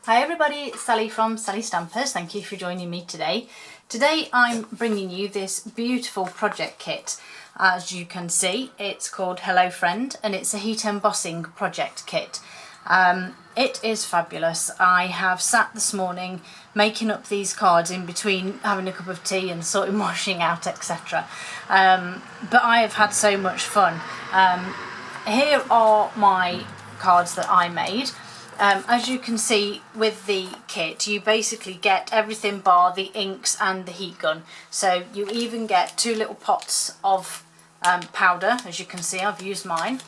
Hi everybody, it's Sally from Sally Stampers. Thank you for joining me today. Today I'm bringing you this beautiful project kit. As you can see, it's called Hello Friend and it's a heat embossing project kit. It is fabulous. I have sat this morning making up these cards in between having a cup of tea and sorting washing out, etc. But I have had so much fun. Here are my cards that I made. As you can see with the kit, you basically get everything bar the inks and the heat gun. So you even get 2 little pots of powder. As you can see, I've used mine.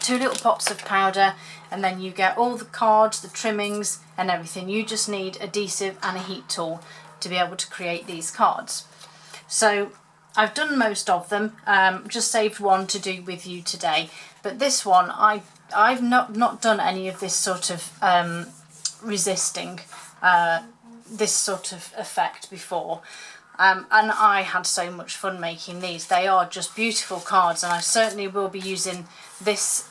2 little pots of powder, and then you get all the cards, the trimmings and everything. You just need adhesive and a heat tool to be able to create these cards. So I've done most of them, just saved one to do with you today. But this one, I've not done any of this sort of resisting this sort of effect before, and I had so much fun making these. They are just beautiful cards, and I certainly will be using this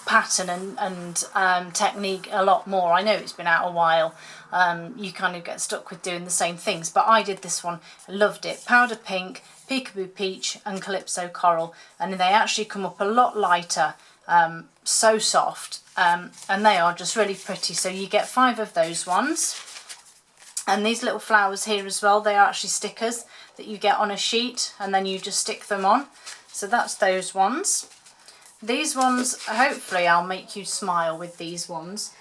pattern and technique a lot more. I know it's been out a while. You kind of get stuck with doing the same things, but I did this one, loved it. Powder pink, peekaboo peach and calypso coral, and they actually come up a lot lighter. So soft, and they are just really pretty. So you get 5 of those ones, and these little flowers here as well, they are actually stickers that you get on a sheet and then you just stick them on. So that's those ones. These ones, hopefully I'll make you smile with these ones.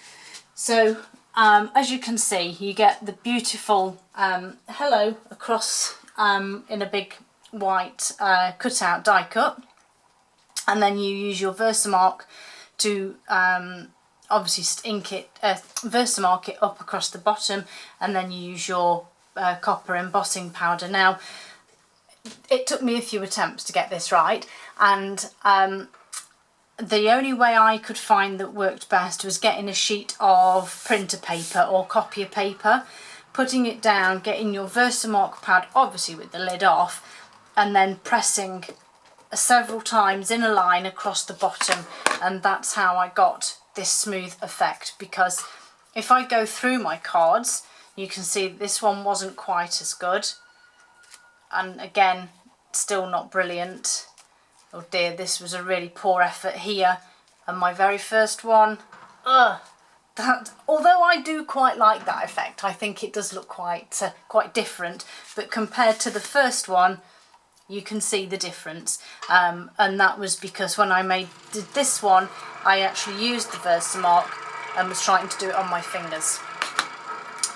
So as you can see, you get the beautiful hello across in a big white cutout die cut. And then you use your Versamark to obviously ink it, Versamark it up across the bottom, and then you use your copper embossing powder. Now, it took me a few attempts to get this right, and the only way I could find that worked best was getting a sheet of printer paper or copier paper, putting it down, getting your Versamark pad, obviously with the lid off, and then pressing several times in a line across the bottom, and that's how I got this smooth effect. Because if I go through my cards, you can see this one wasn't quite as good, and again still not brilliant. Oh dear, this was a really poor effort here, and my very first one, that, although I do quite like that effect, I think it does look quite different, but compared to the first one, you can see the difference, and that was because when I did this one, I actually used the Versamark and was trying to do it on my fingers.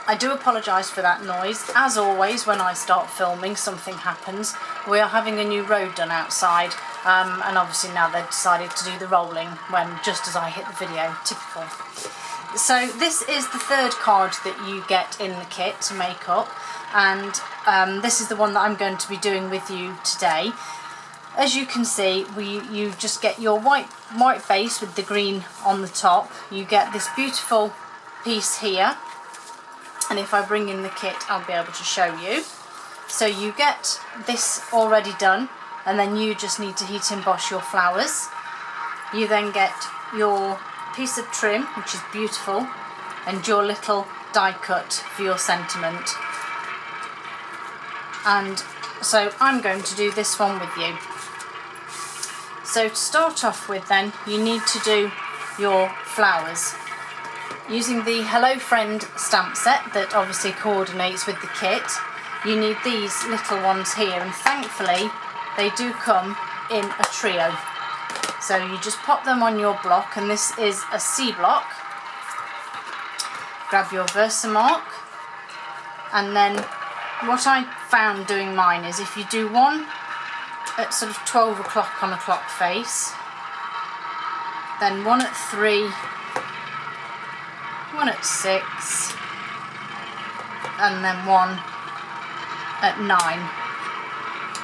I do apologise for that noise. As always, when I start filming, something happens. We are having a new road done outside, and obviously now they've decided to do the rolling when just as I hit the video. Typical. So this is the 3rd card that you get in the kit to make up, and this is the one that I'm going to be doing with you today. As you can see, you just get your white base with the green on the top. You get this beautiful piece here, and if I bring in the kit, I'll be able to show you. So you get this already done, and then you just need to heat emboss your flowers. You then get your piece of trim, which is beautiful, and your little die cut for your sentiment. And so I'm going to do this one with you. So to start off with then, you need to do your flowers. Using the Hello Friend stamp set that obviously coordinates with the kit, you need these little ones here, and thankfully they do come in a trio. So you just pop them on your block, and this is a C block. Grab your Versamark, and then what I found doing mine is if you do one at sort of 12 o'clock on a clock face, then one at 3, one at 6, and then one at 9.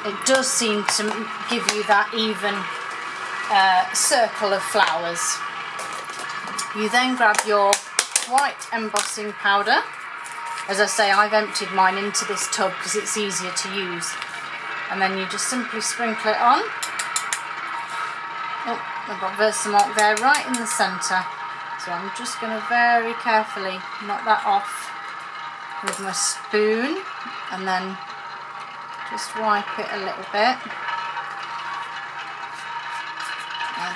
It does seem to give you that even circle of flowers. You then grab your white embossing powder. As I say, I've emptied mine into this tub because it's easier to use, and then you just simply sprinkle it on. Oh, I've got Versamark there right in the centre, So I'm just going to very carefully knock that off with my spoon and then just wipe it a little bit.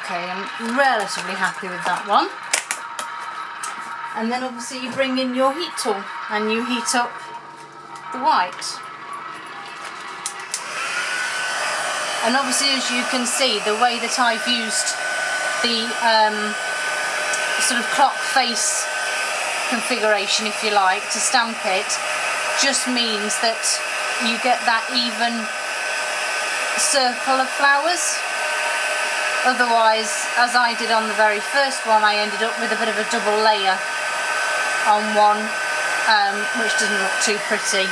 Okay, I'm relatively happy with that one. And then obviously you bring in your heat tool and you heat up the white. And obviously, as you can see, the way that I've used the sort of clock face configuration, if you like, to stamp it, just means that you get that even circle of flowers. Otherwise, as I did on the very first one, I ended up with a bit of a double layer on one, which didn't look too pretty.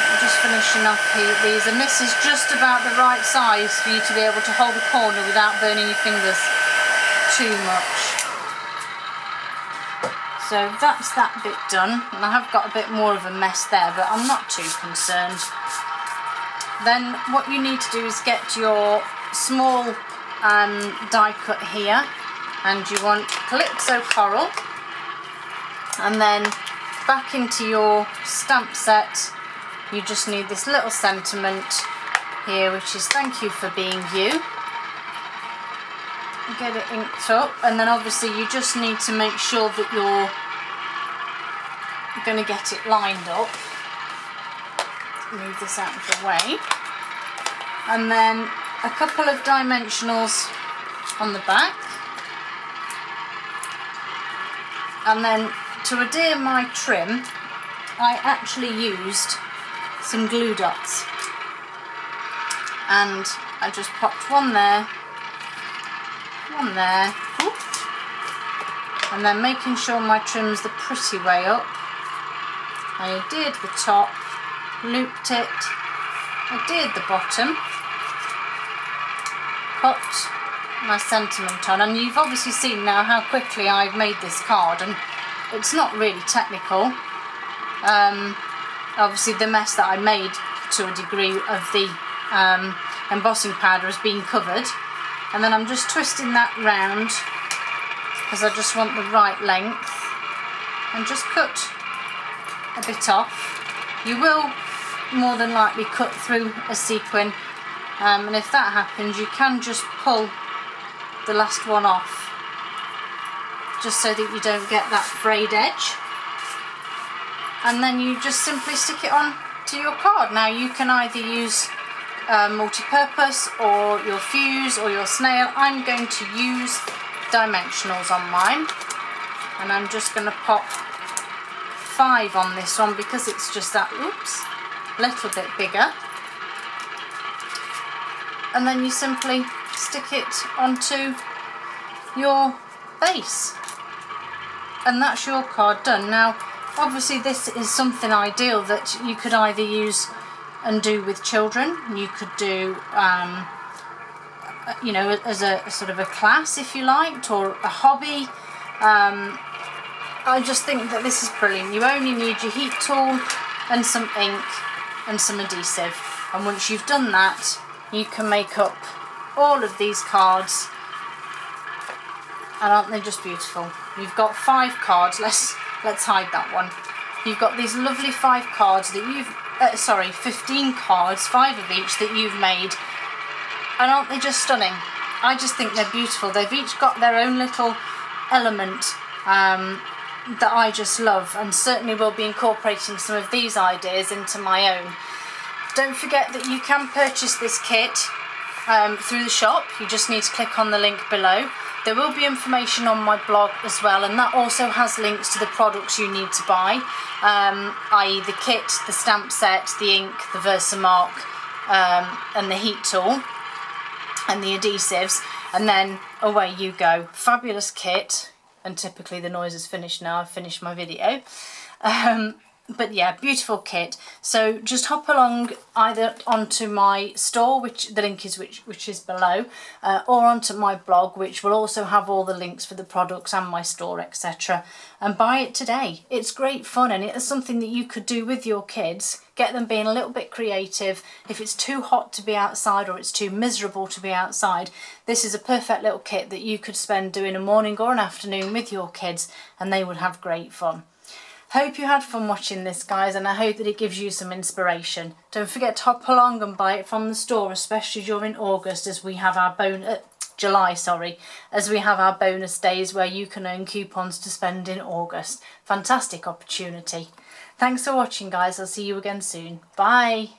I'm just finishing off these, and this is just about the right size for you to be able to hold a corner without burning your fingers too much. So that's that bit done, and I have got a bit more of a mess there, but I'm not too concerned. Then what you need to do is get your small die cut here, and you want Calypso Coral, and then back into your stamp set you just need this little sentiment here, which is thank you for being you. Get it inked up, and then obviously you just need to make sure that you're going to get it lined up. Move this out of the way, and then a couple of dimensionals on the back, and then to adhere my trim I actually used some glue dots, and I just popped one there, whoop, and then making sure my trim's the pretty way up. I adhered the top, looped it, adhered the bottom, popped my sentiment on, and you've obviously seen now how quickly I've made this card, and it's not really technical. Obviously the mess that I made to a degree of the embossing powder has been covered, and then I'm just twisting that round because I just want the right length, and just cut a bit off. You will more than likely cut through a sequin, and if that happens you can just pull the last one off just so that you don't get that frayed edge, and then you just simply stick it on to your card. Now you can either use multi-purpose or your fuse or your snail. I'm going to use dimensionals on mine, and I'm just going to pop 5 on this one because it's just that little bit bigger, and then you simply stick it onto your base, and that's your card done. Now obviously this is something ideal that you could either use and do with children. You could do you know, as a sort of a class if you liked, or a hobby. I just think that this is brilliant. You only need your heat tool and some ink and some adhesive, and once you've done that you can make up all of these cards, and aren't they just beautiful? You've got 5 cards. Let's hide that one. You've got these lovely 5 cards that you've 15 cards, 5 of each that you've made, and aren't they just stunning? I just think they're beautiful. They've each got their own little element that I just love, and certainly will be incorporating some of these ideas into my own. Don't forget that you can purchase this kit through the shop. You just need to click on the link below. There will be information on my blog as well, and that also has links to the products you need to buy, i.e. the kit, the stamp set, the ink, the Versamark, and the heat tool and the adhesives, and then away you go. Fabulous kit, and typically the noise is finished now. I've finished my video. But yeah, beautiful kit. So just hop along either onto my store, which the link is which is below, or onto my blog, which will also have all the links for the products and my store, etc. And buy it today. It's great fun, and it is something that you could do with your kids. Get them being a little bit creative. If it's too hot to be outside or it's too miserable to be outside, this is a perfect little kit that you could spend doing a morning or an afternoon with your kids, and they would have great fun. Hope you had fun watching this, guys, and I hope that it gives you some inspiration. Don't forget to hop along and buy it from the store, especially during August, as we have our July, as we have our bonus days where you can earn coupons to spend in August. Fantastic opportunity. Thanks for watching, guys. I'll see you again soon. Bye.